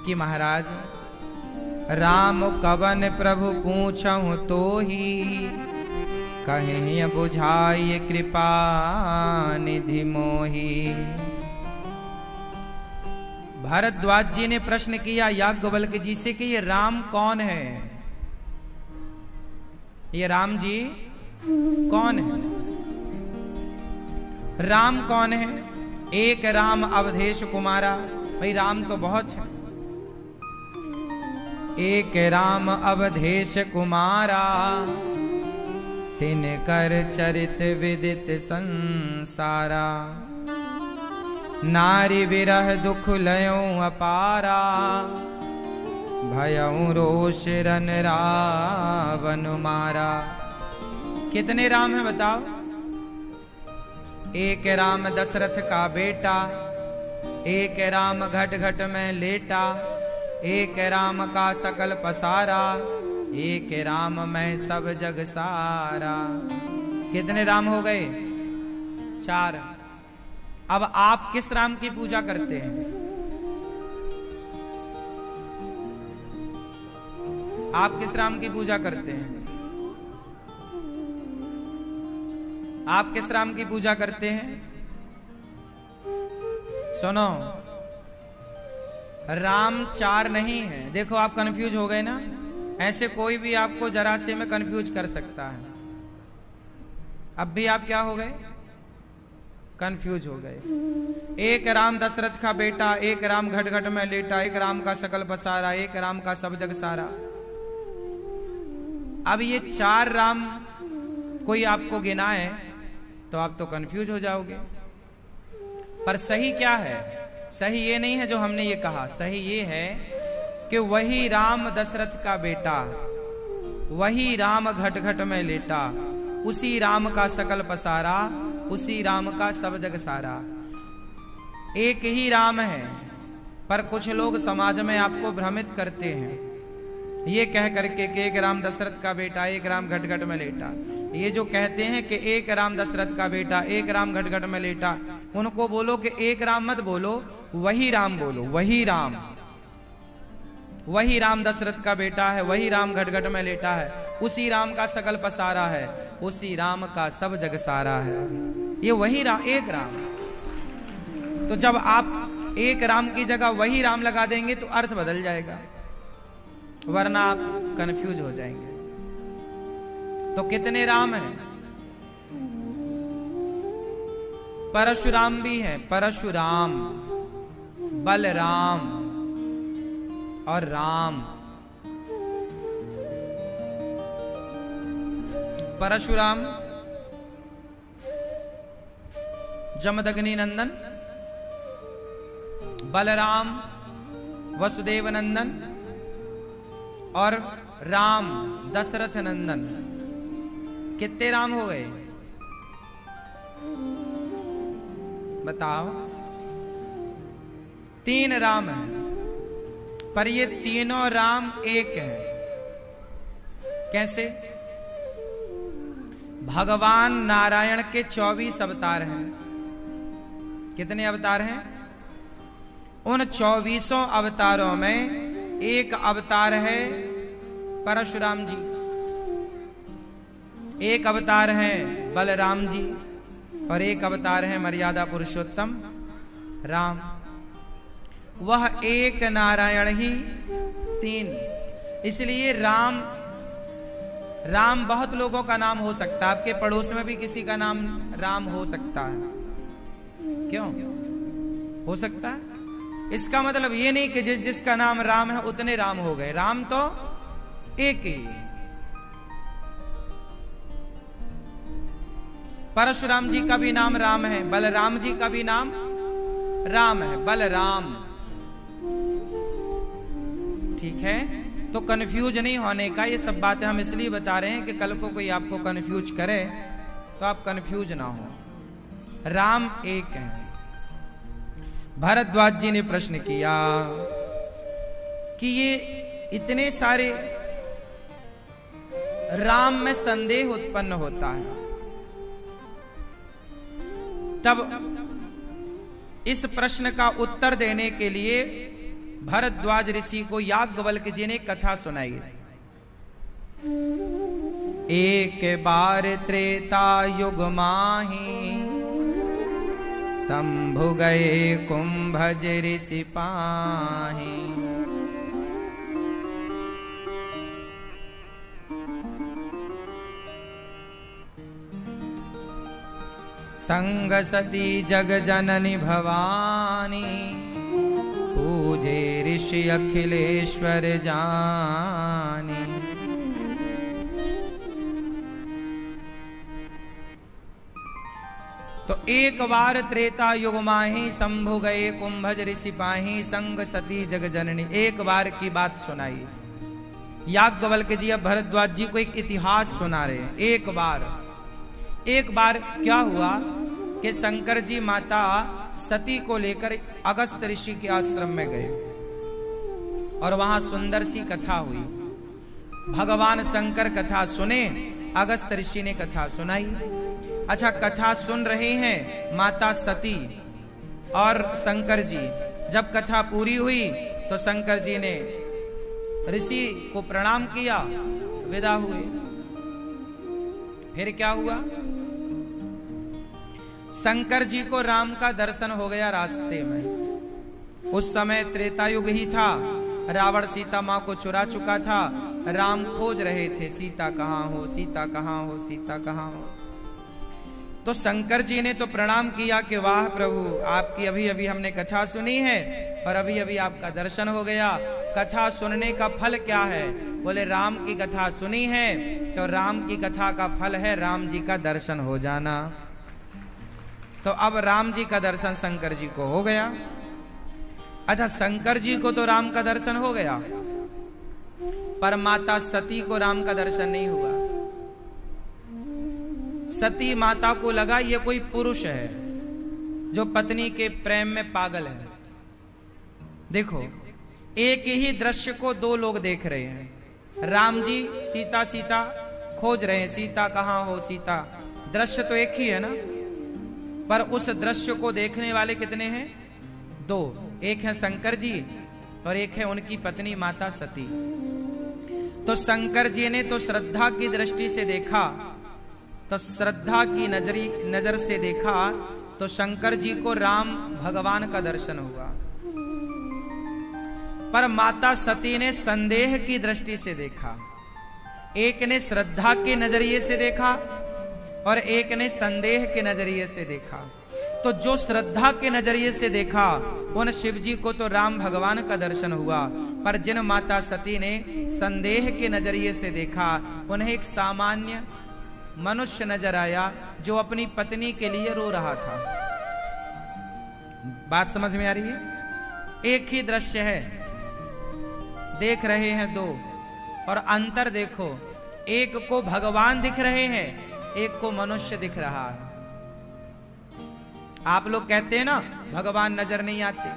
कि महाराज राम कवन प्रभु पूछहु तो ही, कहीं बुझाई कृपा निधि मोही। भारद्वाज जी ने प्रश्न किया याज्ञवल्क्य जी से कि ये राम कौन है, ये राम जी कौन है, राम कौन है। एक राम अवधेश कुमारा, भाई राम तो बहुत है। एक राम अवधेश कुमारा, तिनकर चरित विदित संसारा। नारी विरह दुख लयों अपारा, भयं रोष रन रावण मारा। कितने राम हैं बताओ। एक राम दशरथ का बेटा, एक राम घट घट में लेटा, एक राम का सकल पसारा, एक राम में सब जग सारा। कितने राम हो गए? 4। अब आप किस राम की पूजा करते हैं? आप किस राम की पूजा करते हैं? आप किस राम की पूजा करते हैं? सुनो, राम 4 नहीं है। देखो आप कंफ्यूज हो गए ना। ऐसे कोई भी आपको जरा से में कंफ्यूज कर सकता है। अब भी आप क्या हो गए? कंफ्यूज हो गए। एक राम दशरथ का बेटा, एक राम घट घट में लेटा, एक राम का सकल पसारा, एक राम का सब जग सारा। अब ये 4 राम कोई आपको गिनाए तो आप तो कंफ्यूज हो जाओगे। पर सही क्या है? सही ये नहीं है जो हमने ये कहा। सही ये है कि वही राम दशरथ का बेटा, वही राम घट घट में लेटा, उसी राम का सकल पसारा, उसी राम का सब जग सारा। एक ही राम है। पर कुछ लोग समाज में आपको भ्रमित करते हैं ये कह करके कि एक राम दशरथ का बेटा, एक राम घट घट में लेटा। ये जो कहते हैं कि एक राम दशरथ का बेटा, एक राम घट घट में लेटा, उनको बोलो कि एक राम मत बोलो, वही राम बोलो। वही राम, वही राम दशरथ का बेटा है, वही राम घट घट में लेटा है, उसी राम का सकल पसारा है, उसी राम का सब जग सारा है। ये वही राम, एक राम। तो जब आप एक राम की जगह वही राम लगा देंगे तो अर्थ बदल जाएगा, वरना आप कंफ्यूज हो जाएंगे। तो कितने राम हैं? परशुराम भी हैं। परशुराम, बलराम और राम। परशुराम जमदग्नि नंदन, बलराम वसुदेव नंदन और राम दशरथ नंदन। कितने राम हो गए बताओ? 3 राम हैं। पर ये तीनों राम एक हैं। कैसे? भगवान नारायण के 24 अवतार हैं। कितने अवतार हैं? उन 24 अवतारों में एक अवतार है परशुराम जी, एक अवतार है बलराम जी और एक अवतार है मर्यादा पुरुषोत्तम राम। वह एक नारायण ही 3। इसलिए राम, राम बहुत लोगों का नाम हो सकता है। आपके पड़ोस में भी किसी का नाम राम हो सकता है। क्यों हो सकता है? इसका मतलब ये नहीं कि जिसका नाम राम है उतने राम हो गए। राम तो एक ही। परशुराम जी का भी नाम राम है, बलराम जी का भी नाम राम है, बलराम। ठीक है, तो कंफ्यूज नहीं होने का। ये सब बातें हम इसलिए बता रहे हैं कि कल को कोई आपको कंफ्यूज करे तो आप कंफ्यूज ना हो। राम एक है। भारद्वाज जी ने प्रश्न किया कि ये इतने सारे राम में संदेह उत्पन्न होता है, तब इस प्रश्न का उत्तर देने के लिए भरद्वाज ऋषि को याज्ञवल्क्य जी ने कथा सुनाई। एक बार त्रेता युग माही, शंभु गए कुंभज ऋषि पाही। संग सती जग जननी भवानी, पूजे ऋषि अखिलेश्वर जानी। तो एक बार त्रेता युग माही, शंभु गए कुंभज ऋषि पाही। संग सती जग जननी, एक बार की बात सुनाई। याज्ञवल्क्य जी अब भरद्वाज जी को एक इतिहास सुना रहे हैं। एक बार क्या हुआ कि शंकर जी माता सती को लेकर अगस्त ऋषि के आश्रम में गए और वहां सुंदर सी कथा हुई। भगवान शंकर कथा सुने, अगस्त ऋषि ने कथा सुनाई। अच्छा, कथा सुन रहे हैं माता सती और शंकर जी। जब कथा पूरी हुई तो शंकर जी ने ऋषि को प्रणाम किया, विदा हुए। फिर क्या हुआ? शंकर जी को राम का दर्शन हो गया रास्ते में। उस समय त्रेतायुग ही था, रावण सीता मां को चुरा चुका था। राम खोज रहे थे, सीता कहां हो, सीता कहां हो, सीता कहां हो। तो शंकर जी ने तो प्रणाम किया कि वाह प्रभु, आपकी अभी अभी हमने कथा सुनी है और अभी अभी आपका दर्शन हो गया। कथा सुनने का फल क्या है? बोले राम की कथा सुनी है तो राम की कथा का फल है राम जी का दर्शन हो जाना। तो अब राम जी का दर्शन शंकर जी को हो गया। अच्छा, शंकर जी को तो राम का दर्शन हो गया, पर माता सती को राम का दर्शन नहीं हुआ। सती माता को लगा ये कोई पुरुष है जो पत्नी के प्रेम में पागल है। देखो, एक ही दृश्य को दो लोग देख रहे हैं। राम जी सीता सीता खोज रहे हैं, सीता कहां हो, सीता। दृश्य तो एक ही है ना, पर उस दृश्य को देखने वाले कितने हैं? दो। एक है शंकर जी और एक है उनकी पत्नी माता सती। तो शंकर जी ने तो श्रद्धा की दृष्टि से देखा, तो श्रद्धा की नजर से देखा तो शंकर जी को राम भगवान का दर्शन हुआ। पर माता सती ने संदेह की दृष्टि से देखा। एक ने श्रद्धा के नजरिए से देखा और एक ने संदेह के नजरिए से देखा। तो जो श्रद्धा के नजरिए से देखा उन शिव जी को तो राम भगवान का दर्शन हुआ, पर जिन माता सती ने संदेह के नजरिए से देखा उन्हें एक सामान्य मनुष्य नजर आया जो अपनी पत्नी के लिए रो रहा था। बात समझ में आ रही है? एक ही दृश्य है, देख रहे हैं दो, और अंतर देखो, एक को भगवान दिख रहे हैं, एक को मनुष्य दिख रहा है। आप लोग कहते हैं ना भगवान नजर नहीं आते।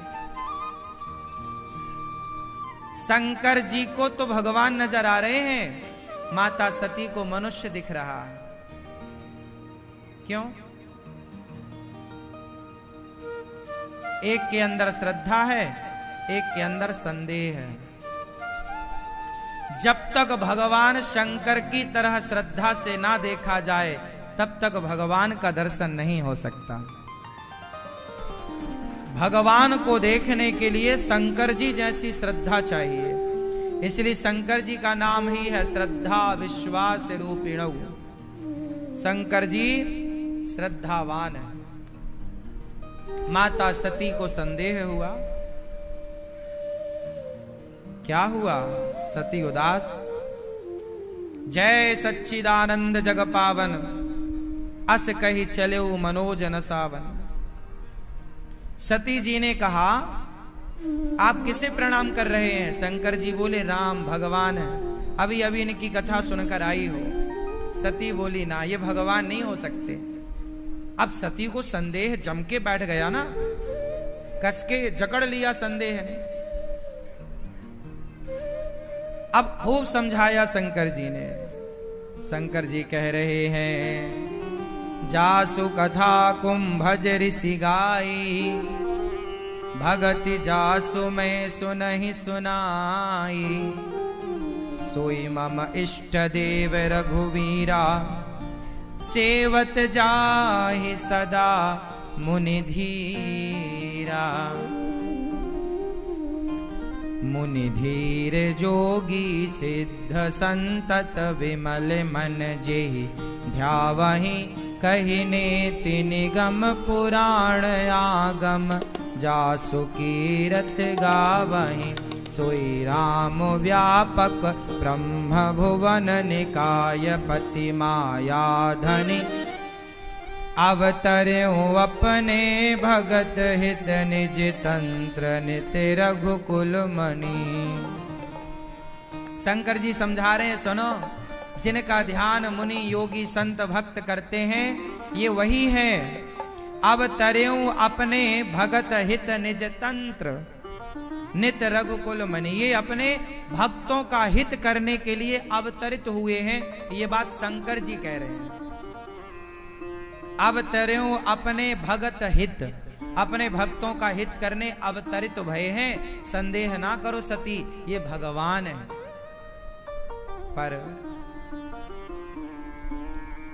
शंकर जी को तो भगवान नजर आ रहे हैं, माता सती को मनुष्य दिख रहा है। क्यों? एक के अंदर श्रद्धा है, एक के अंदर संदेह है। जब तक भगवान शंकर की तरह श्रद्धा से ना देखा जाए तब तक भगवान का दर्शन नहीं हो सकता। भगवान को देखने के लिए शंकर जी जैसी श्रद्धा चाहिए। इसलिए शंकर जी का नाम ही है श्रद्धा विश्वास रूपिणौ। शंकर जी श्रद्धावान है। माता सती को संदेह हुआ। क्या हुआ? सती उदास। जय सच्चिदानंद जग पावन, अस कही चले मनोज न सावन। सती जी ने कहा, आप किसे प्रणाम कर रहे हैं? शंकर जी बोले, राम भगवान है, अभी अभी इनकी कथा सुनकर आई हो। सती बोली, ना, ये भगवान नहीं हो सकते। अब सती को संदेह जम के बैठ गया ना, कस के जकड़ लिया संदेह ने। अब खूब समझाया शंकर जी ने। शंकर जी कह रहे हैं, जासु कथा कुंभज ऋषि गाई, भगति जासु मैं सुनहि सुनाई, सोई मम इष्ट देव रघुवीरा, सेवत जाहि सदा मुनि धीरा। मुनि धीर जोगी सिद्ध संतत, विमल मन जेहि ध्यावहि, कहि नेति निगम पुराण आगम, जासु कीरत गावहि, सोई राम व्यापक ब्रह्म भुवन निकाय, पति माया धनि अवतर्यों अपने, भगत हित निज तंत्र नित्य रघुकुल मणि। शंकर जी समझा रहे हैं, सुनो, जिनका ध्यान मुनि योगी संत भक्त करते हैं, ये वही है। अवतर्यों अपने भगत हित निज तंत्र नित्य रघुकुल मणि, ये अपने भक्तों का हित करने के लिए अवतरित हुए हैं। ये बात शंकर जी कह रहे हैं। अवतर्यों अपने भगत हित, अपने भक्तों का हित करने अवतरित भय हैं। संदेह ना करो सती, ये भगवान है। पर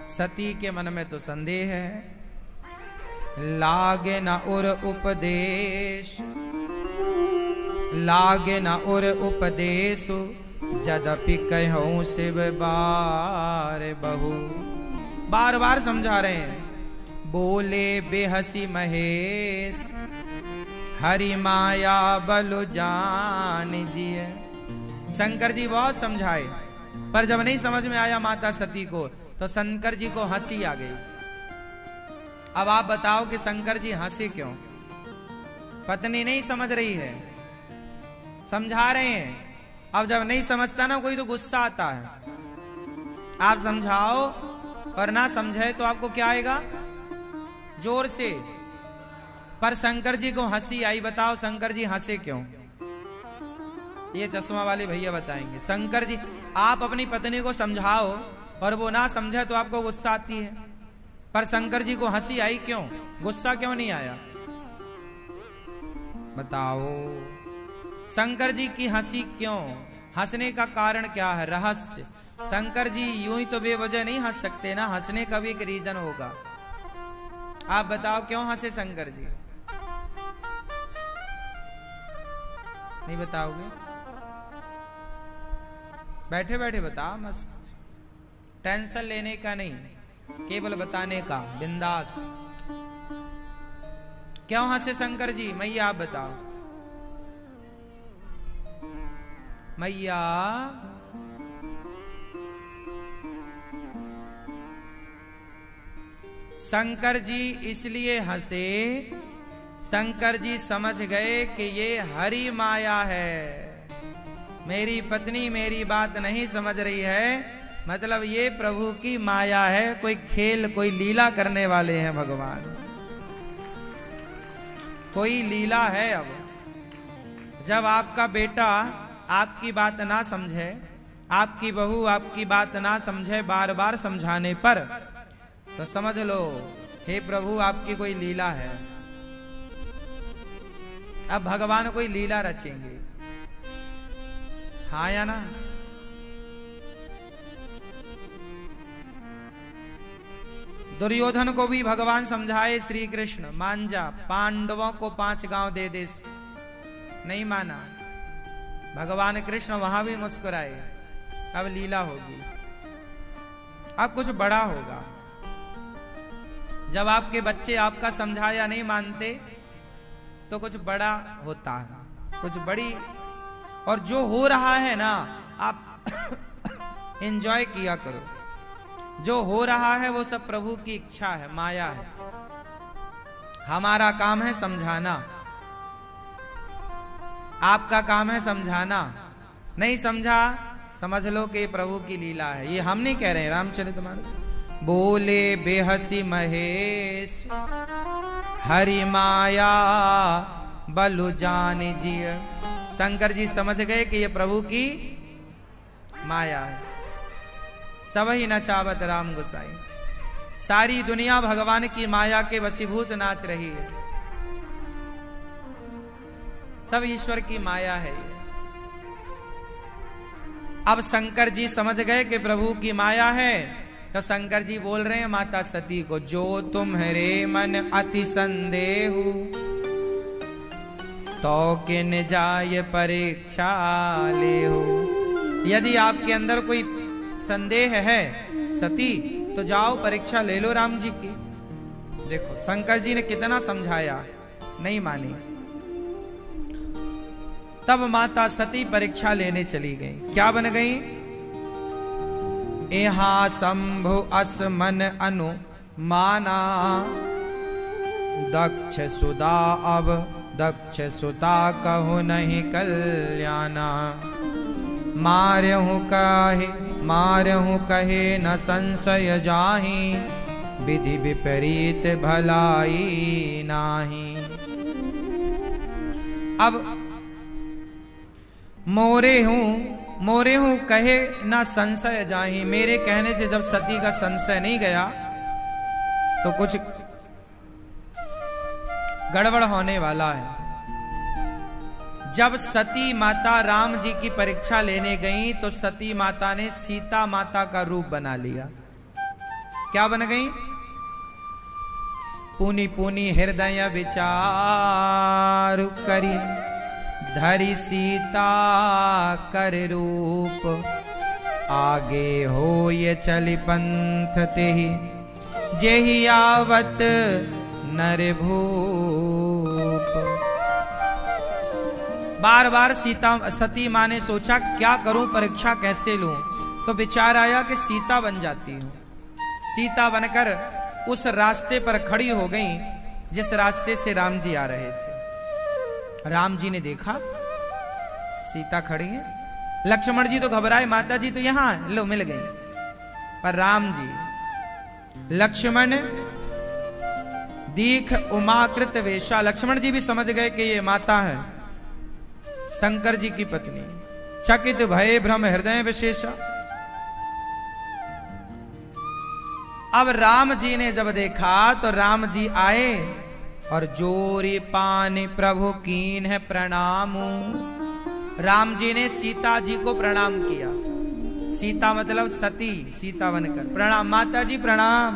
सती के मन में तो संदेह है। लागे न उर उपदेश, लागे न उर उपदेशु, जदपि कहूं शिव बार बहु। बार बार समझा रहे हैं। बोले बेहसी महेश, हरि माया बलु जान जिय। शंकर जी बहुत समझाए, पर जब नहीं समझ में आया माता सती को, तो शंकर जी को हंसी आ गई। अब आप बताओ कि शंकर जी हंसे क्यों? पत्नी नहीं समझ रही है, समझा रहे हैं। अब जब नहीं समझता ना कोई, तो गुस्सा आता है। आप समझाओ और ना समझे तो आपको क्या आएगा? जोर से। पर शंकर जी को हंसी आई। बताओ शंकर जी हंसे क्यों? ये चश्मा वाले भैया बताएंगे। शंकर जी, आप अपनी पत्नी को समझाओ और वो ना समझे तो आपको गुस्सा आती है, पर शंकर जी को हंसी आई क्यों? गुस्सा क्यों नहीं आया? बताओ शंकर जी की हंसी क्यों? हंसने का कारण क्या है? रहस्य। शंकर जी यूं ही तो बेवजह नहीं हंस सकते ना, हंसने का भी एक रीजन होगा। आप बताओ क्यों हंसे शंकर जी? नहीं बताओगे? बैठे बैठे बताओ, मस्त, टेंशन लेने का नहीं, केवल बताने का, बिंदास। क्यों हंसे शंकर जी? मैया आप बताओ। मैया शंकर जी इसलिए हंसे, शंकर जी समझ गए कि ये हरि माया है। मेरी पत्नी मेरी बात नहीं समझ रही है, मतलब ये प्रभु की माया है। कोई खेल, कोई लीला करने वाले हैं भगवान, कोई लीला है। अब जब आपका बेटा आपकी बात ना समझे, आपकी बहू आपकी बात ना समझे बार बार समझाने पर, तो समझ लो हे प्रभु आपकी कोई लीला है। अब भगवान कोई लीला रचेंगे, हाँ या ना? दुर्योधन को भी भगवान समझाए, श्री कृष्ण मान जा, पांडवों को 5 गांव दे दे, नहीं माना। भगवान कृष्ण वहां भी मुस्कुराए। अब लीला होगी, अब कुछ बड़ा होगा। जब आपके बच्चे आपका समझाया नहीं मानते, तो कुछ बड़ा होता है, कुछ बड़ी। और जो हो रहा है ना, आप एंजॉय किया करो। जो हो रहा है वो सब प्रभु की इच्छा है, माया है। हमारा काम है समझाना, आपका काम है समझाना। नहीं समझा, समझ लो कि प्रभु की लीला है। ये हम नहीं कह रहे हैं, रामचरितमानस। बोले बेहसी महेश, हरि माया बलु जान जिय। शंकर जी समझ गए कि ये प्रभु की माया है। सब ही नचावत राम गोसाई। सारी दुनिया भगवान की माया के वशीभूत नाच रही है। सब ईश्वर की माया है। अब शंकर जी समझ गए कि प्रभु की माया है, तो शंकर जी बोल रहे हैं माता सती को, जो तुम्हारे मन अति संदेहु तो किन जाय परीक्षा ले हो। यदि आपके अंदर कोई संदेह है सती, तो जाओ परीक्षा ले लो राम जी की। देखो शंकर जी ने कितना समझाया, नहीं मानी। तब माता सती परीक्षा लेने चली गई। क्या बन गई? एहा शंभु असमन अनु माना, दक्ष सुदा अब दक्ष सुता कहु नहीं कल्याणा। मारहु कहे न संशय जाहि, विधि विपरीत भलाई नाही। अब मोरे हूं कहे ना संशय जाहि, मेरे कहने से जब सती का संशय नहीं गया तो कुछ गड़बड़ होने वाला है। जब सती माता राम जी की परीक्षा लेने गई तो सती माता ने सीता माता का रूप बना लिया। क्या बन गई? पुनि पुनि हृदय विचार करी, धरि सीता कर रूप। आगे हो ये चली पंथ तेहि, जेहि आवत नर भूप। बार बार सती माँ ने सोचा क्या करूं, परीक्षा कैसे लूं। तो विचार आया कि सीता बन जाती हूं। सीता बनकर उस रास्ते पर खड़ी हो गई जिस रास्ते से राम जी आ रहे थे। राम जी ने देखा सीता खड़ी है। लक्ष्मण जी तो घबराए, माता जी तो यहां लो मिल गई। पर राम जी, लक्ष्मण दीख उमाकृत वेशा, लक्ष्मण जी भी समझ गए कि ये माता है शंकर जी की पत्नी। चकित भय भ्रम हृदय विशेषा। अब राम जी ने जब देखा तो राम जी आए और जोरी पानी प्रभु कीन है प्रणाम। राम जी ने सीता जी को प्रणाम किया। सीता मतलब सती, सीता बनकर प्रणाम, माता जी प्रणाम।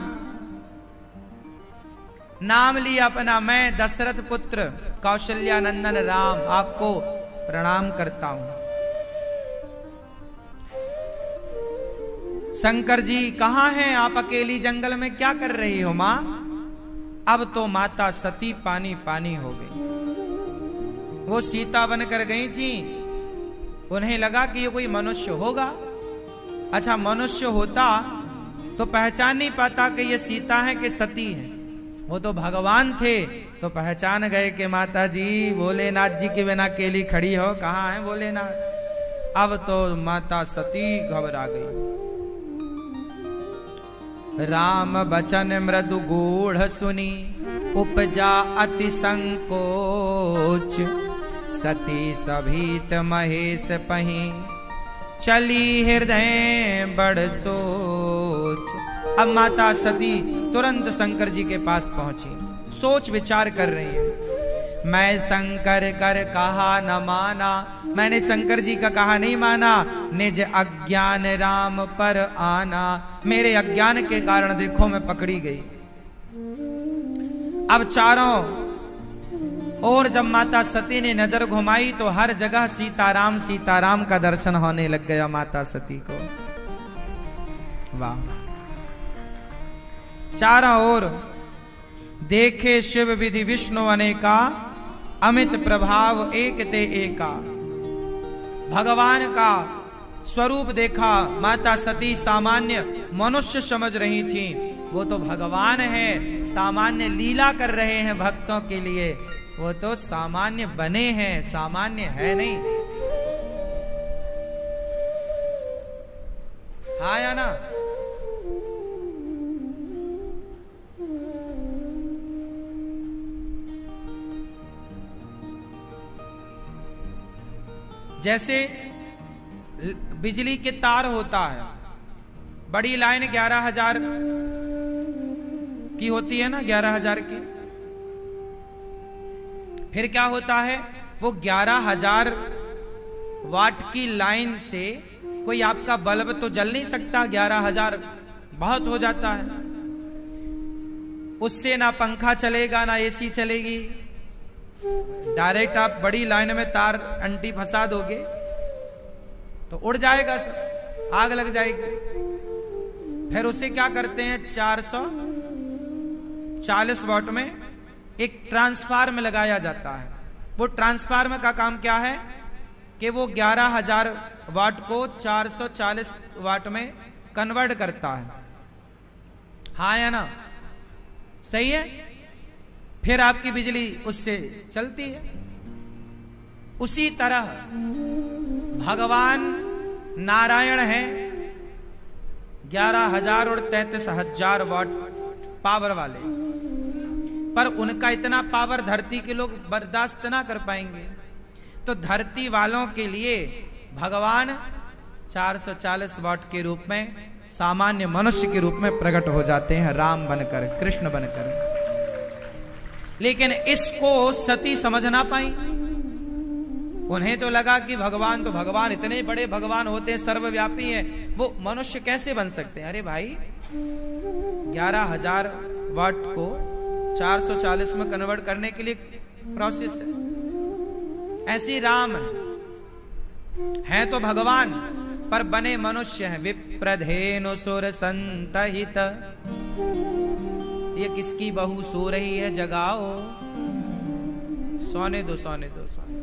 नाम लिया अपना, मैं दशरथ पुत्र कौशल्या नंदन राम आपको प्रणाम करता हूं। शंकर जी कहां हैं आप? अकेली जंगल में क्या कर रही हो मां? अब तो माता सती पानी पानी हो गई। वो सीता बनकर गई थी, उन्हें लगा कि ये कोई मनुष्य होगा। अच्छा मनुष्य होता तो पहचान नहीं पाता कि ये सीता है कि सती है। वो तो भगवान थे तो पहचान गए कि माता जी भोलेनाथ जी के बिना अकेली खड़ी हो, कहाँ है भोलेनाथ। अब तो माता सती घबरा गई। राम बचन मृदु गूढ़ सुनी, उपजा अति संकोच। सती सभीत महेश पही, चली हृदय बड़ सोच। अब माता सती तुरंत शंकर जी के पास पहुंची, सोच विचार कर रही है। मैं शंकर कर कहा न माना, मैंने शंकर जी का कहा नहीं माना। निज अज्ञान राम पर आना, मेरे अज्ञान के कारण देखो मैं पकड़ी गई। अब चारों और जब माता सती ने नजर घुमाई तो हर जगह सीताराम सीताराम का दर्शन होने लग गया माता सती को। वाह! चारों ओर देखे शिव विधि विष्णु अनेका, अमित प्रभाव एक ते एका। भगवान का स्वरूप देखा। माता सती सामान्य मनुष्य समझ रही थी, वो तो भगवान है, सामान्य लीला कर रहे हैं भक्तों के लिए। वो तो सामान्य बने हैं, सामान्य है नहीं। हाँ या ना? जैसे बिजली के तार होता है, बड़ी लाइन 11,000 की होती है ना, 11,000 की। फिर क्या होता है, वो 11,000 वाट की लाइन से कोई आपका बल्ब तो जल नहीं सकता। 11,000 बहुत हो जाता है। उससे ना पंखा चलेगा ना एसी चलेगी। डायरेक्ट आप बड़ी लाइन में तार अंटी फंसा दोगे तो उड़ जाएगा सब, आग लग जाएगी। फिर उसे क्या करते हैं, 440 वाट में एक ट्रांसफार्म लगाया जाता है। वो ट्रांसफार्म का काम क्या है कि वो 11,000 वाट को 440 वाट में कन्वर्ट करता है। हाँ या ना, सही है। फिर आपकी बिजली उससे चलती है। उसी तरह भगवान नारायण है 11,000 और 33,000 वाट पावर वाले, पर उनका इतना पावर धरती के लोग बर्दाश्त ना कर पाएंगे। तो धरती वालों के लिए भगवान 440 वाट के रूप में सामान्य मनुष्य के रूप में प्रकट हो जाते हैं, राम बनकर, कृष्ण बनकर। लेकिन इसको सती समझ ना पाई। उन्हें तो लगा कि भगवान तो भगवान, इतने बड़े भगवान होते हैं, सर्वव्यापी हैं, वो मनुष्य कैसे बन सकते हैं। अरे भाई 11,000 वाट को 440 में कन्वर्ट करने के लिए प्रोसेस है। ऐसी राम है तो भगवान, पर बने मनुष्य हैं। विप्रधेनु सुर संतहित, ये किसकी बहू सो रही है, जगाओ। सोने दो, सोने दो, सोने।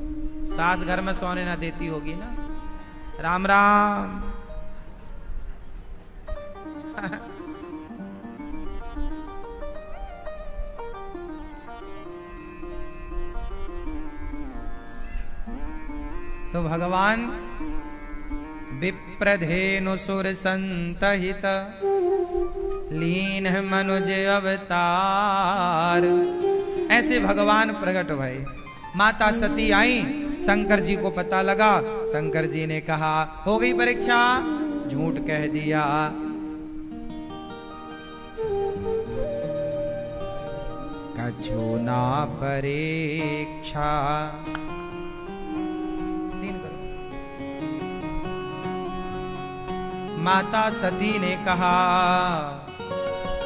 सास घर में सोने ना देती होगी ना। राम राम। तो भगवान विप्रधेनु सुर संतहित लीन मनुज अवतार, ऐसे भगवान प्रकट भये। माता सती आई, शंकर जी को पता लगा। शंकर जी ने कहा हो गई परीक्षा, झूठ कह दिया। कछु ना परीक्षा। माता सती ने कहा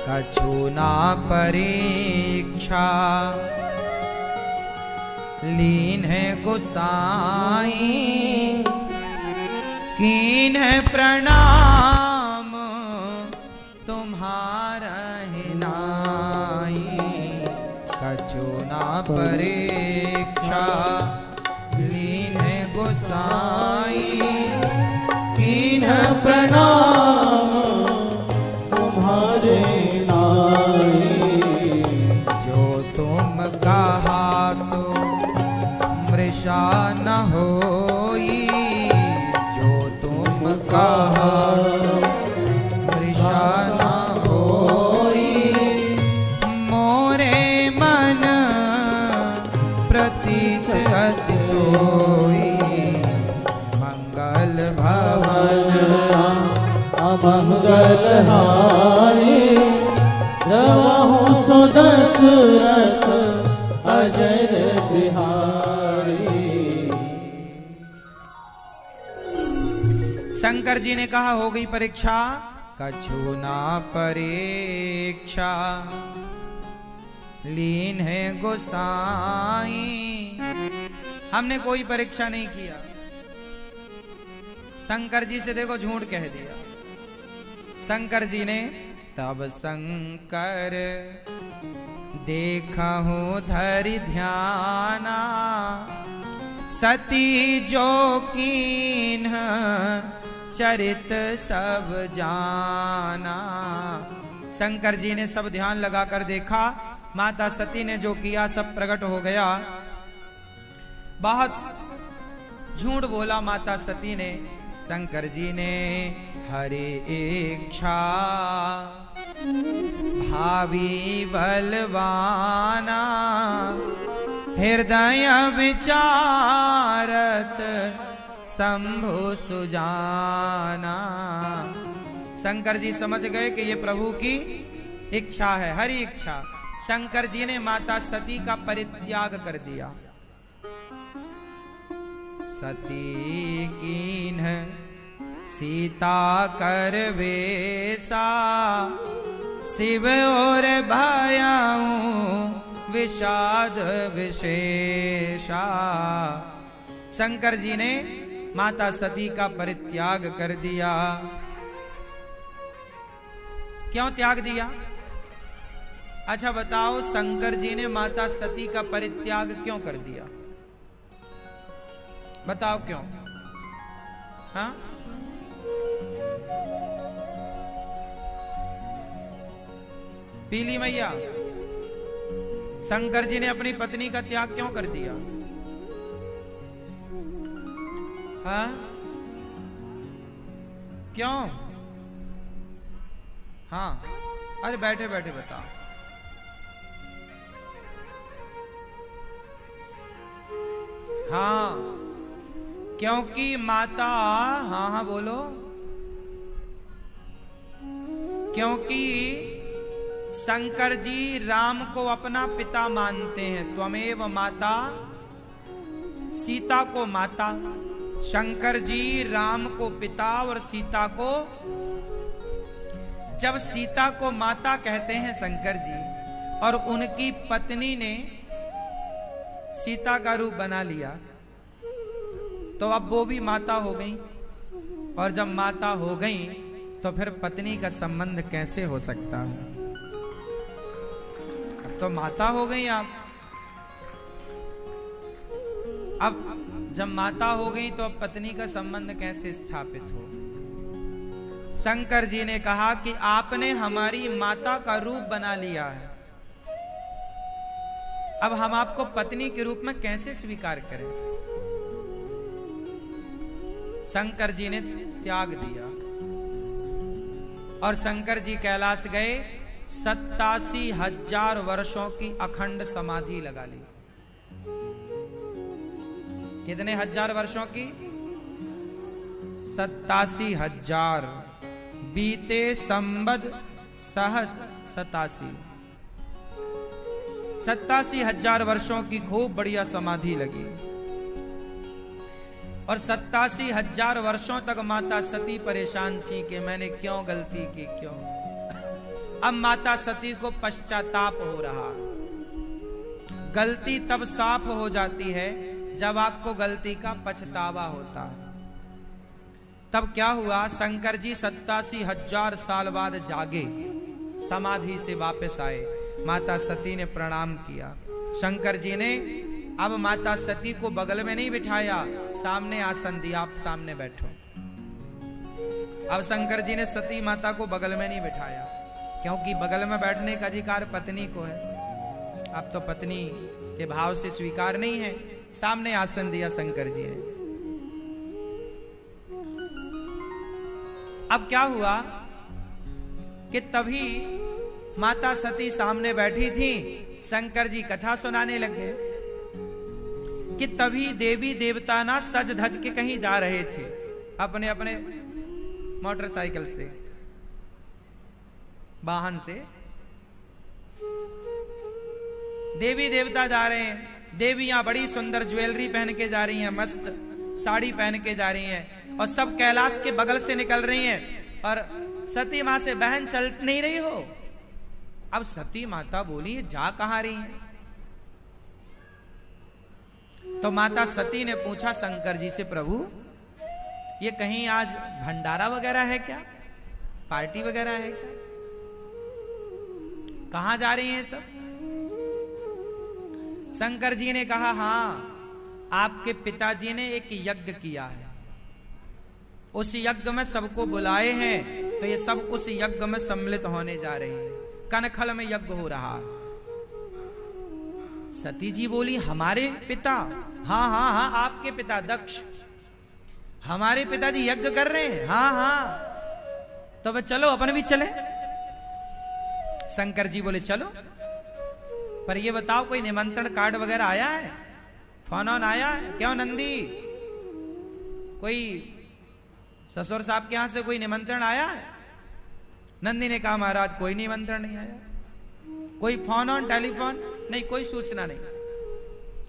कछु ना परीक्षा, लीन है गोसाई, कीन है प्रणाम तुम्हारा हिनाई। कछु ना परीक्षा, लीन है गोसाई, कीन है प्रणाम तुम्हारे नाई। जो तुम कहा सो मृषा न होई, जो तुम कहा मृषा न होई। मोरे मन प्रतीत अति सोई, मंगल भवन अमंगल हारी। रवहु सो दशरथ अजर बिहारी। शंकर जी ने कहा हो गई परीक्षा। कछु ना परीक्षा, लीन है गोसाई। हमने कोई परीक्षा नहीं किया। शंकर जी से देखो झूठ कह दिया। शंकर जी ने तब शंकर देखा हूं धरि ध्याना, सती जो कीन चरित सब जाना। शंकर जी ने सब ध्यान लगाकर देखा, माता सती ने जो किया सब प्रकट हो गया। बहुत झूठ बोला माता सती ने। शंकर जी ने हरि इच्छा भावी बलवाना, हृदय विचारत शंभु सुजाना। शंकर जी समझ गए कि ये प्रभु की इच्छा है, हरि इच्छा। शंकर जी ने माता सती का परित्याग कर दिया। सती कीन्ह सीता कर वेसा, शिव और भायाऊं विषाद विशेषा। शंकर जी ने माता सती का परित्याग कर दिया। क्यों त्याग दिया? अच्छा बताओ, शंकर जी ने माता सती का परित्याग क्यों कर दिया? बताओ क्यों? हाँ, पीली मैया, शंकर जी ने अपनी पत्नी का त्याग क्यों कर दिया? हाँ, क्यों? हाँ, अरे बैठे बैठे बताओ। हाँ, क्योंकि माता, हाँ हाँ बोलो, क्योंकि शंकर जी राम को अपना पिता मानते हैं। त्वमेव माता, सीता को माता। शंकर जी राम को पिता और सीता को, जब सीता को माता कहते हैं शंकर जी, और उनकी पत्नी ने सीता का रूप बना लिया, तो अब वो भी माता हो गई। और जब माता हो गई तो फिर पत्नी का संबंध कैसे हो सकता है? अब तो माता हो गई आप। अब जब माता हो गई तो अब पत्नी का संबंध कैसे स्थापित हो? शंकर जी ने कहा कि आपने हमारी माता का रूप बना लिया है, अब हम आपको पत्नी के रूप में कैसे स्वीकार करें? शंकर जी ने त्याग दिया और शंकर जी कैलाश गए। 87,000 वर्षों की अखंड समाधि लगा ली। कितने हजार वर्षों की? 87,000। बीते संबद सहस 87,000 वर्षों की खूब बढ़िया समाधि लगी। और 87,000 वर्षों तक माता सती परेशान थी कि मैंने क्यों गलती की, क्यों। अब माता सती को पश्चाताप हो रहा। गलती तब साफ हो जाती है जब आपको गलती का पछतावा होता है। तब क्या हुआ? शंकर जी 87,000 साल बाद जागे, समाधि से वापस आए। माता सती ने प्रणाम किया। शंकर जी ने अब माता सती को बगल में नहीं बिठाया, सामने आसन दिया, आप सामने बैठो। अब शंकर जी ने सती माता को बगल में नहीं बिठाया, क्योंकि बगल में बैठने का अधिकार पत्नी को है। अब तो पत्नी के भाव से स्वीकार नहीं है। सामने आसन दिया शंकर जी ने। अब क्या हुआ कि तभी माता सती सामने बैठी थी, शंकर जी कथा सुनाने लगे कि तभी देवी देवता ना सज धज के कहीं जा रहे थे अपने अपने मोटरसाइकिल से, वाहन से। देवी देवता जा रहे हैं। देवियां बड़ी सुंदर ज्वेलरी पहन के जा रही हैं, मस्त साड़ी पहन के जा रही हैं, और सब कैलाश के बगल से निकल रही हैं। और सती मां से, बहन चल नहीं रही हो? अब सती माता बोली, जा कहां रही हैं? तो माता सती ने पूछा शंकर जी से, प्रभु ये कहीं आज भंडारा वगैरह है क्या, पार्टी वगैरह है क्या, कहां जा रही हैं सब? शंकर जी ने कहा, हां आपके पिताजी ने एक यज्ञ किया है, उस यज्ञ में सबको बुलाए हैं, तो ये सब उस यज्ञ में सम्मिलित होने जा रहे हैं। कनखल में यज्ञ हो रहा। सती जी बोली, हमारे पिता? हाँ हाँ हाँ, आपके पिता दक्ष, हमारे पिताजी यज्ञ कर रहे हैं? हाँ हाँ, तो वह चलो अपन भी चले। शंकर जी बोले चलो, पर ये बताओ कोई निमंत्रण कार्ड वगैरह आया है, फोन ऑन आया है? क्यों नंदी, कोई ससुर साहब के यहां से कोई निमंत्रण आया है? नंदी ने कहा, महाराज कोई निमंत्रण नहीं आया, कोई फोन ऑन टेलीफोन नहीं, कोई सूचना नहीं।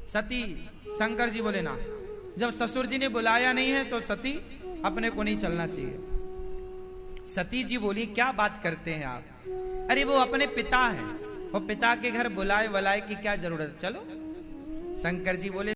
सती शंकर जी बोले, ना जब ससुर जी ने बुलाया नहीं है तो सती अपने को नहीं चलना चाहिए। सती जी बोली क्या बात करते हैं आप, अरे वो अपने पिता हैं, वो पिता के घर बुलाए वलाए की क्या जरूरत, चलो। शंकर जी बोले